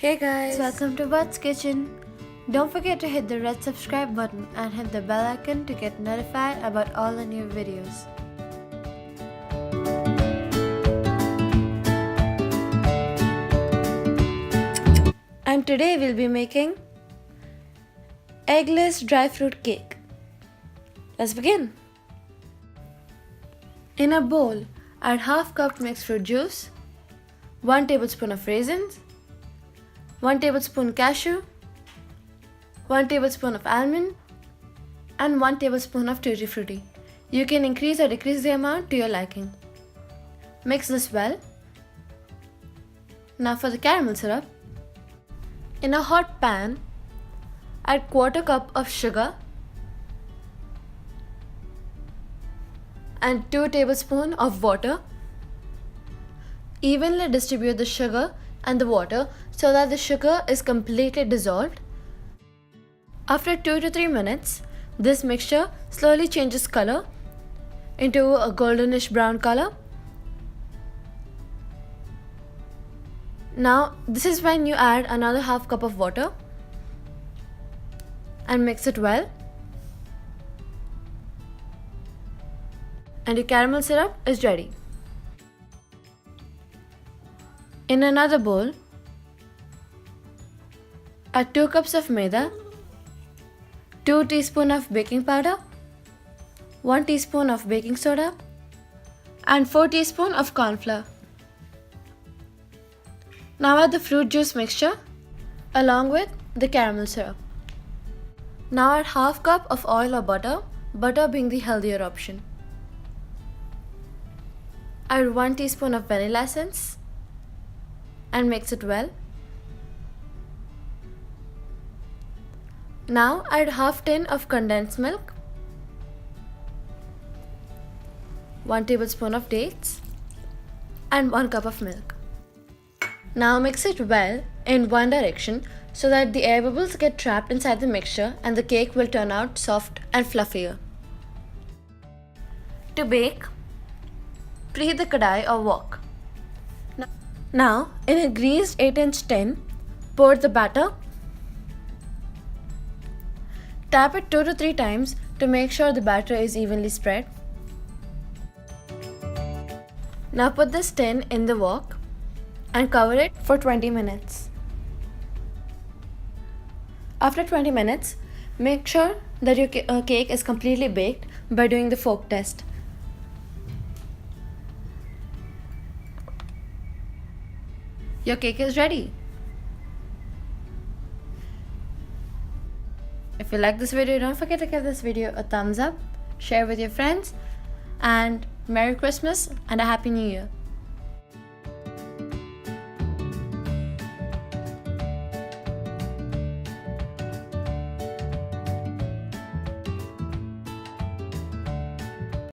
Hey guys, Welcome to Bud's Kitchen. Don't forget to hit the red subscribe button and hit the bell icon to get notified about all the new videos. And today we'll be making eggless dry fruit cake. Let's begin. In a bowl, add half cup mixed fruit juice, 1 tablespoon of raisins, 1 tablespoon cashew, 1 tablespoon of almond, and 1 tablespoon of tutti frutti. You can increase or decrease the amount to your liking. Mix this well. Now for the caramel syrup. In a hot pan, add quarter cup of sugar and 2 tablespoons of water. Evenly distribute the sugar and the water so that the sugar is completely dissolved. After 2 to 3 minutes, this mixture slowly changes color into a goldenish brown color. Now, this is when you add another half cup of water and mix it well. And your caramel syrup is ready. In another bowl, add 2 cups of maida, 2 teaspoons of baking powder, 1 teaspoon of baking soda, and 4 teaspoons of corn flour. Now add the fruit juice mixture along with the caramel syrup. Now add half cup of oil or butter being the healthier option. Add 1 teaspoon of vanilla essence and mix it well. Now add half tin of condensed milk, 1 tablespoon of dates, and 1 cup of milk. Now mix it well in one direction so that the air bubbles get trapped inside the mixture and the cake will turn out soft and fluffier. To bake, preheat the kadai or wok. Now, in a greased 8-inch tin, pour the batter. Tap it 2 to 3 times to make sure the batter is evenly spread. Now put this tin in the wok and cover it for 20 minutes. After 20 minutes, make sure that your cake is completely baked by doing the fork test. Your cake is ready. If you like this video, don't forget to give this video a thumbs up, share with your friends, and Merry Christmas and a Happy New Year.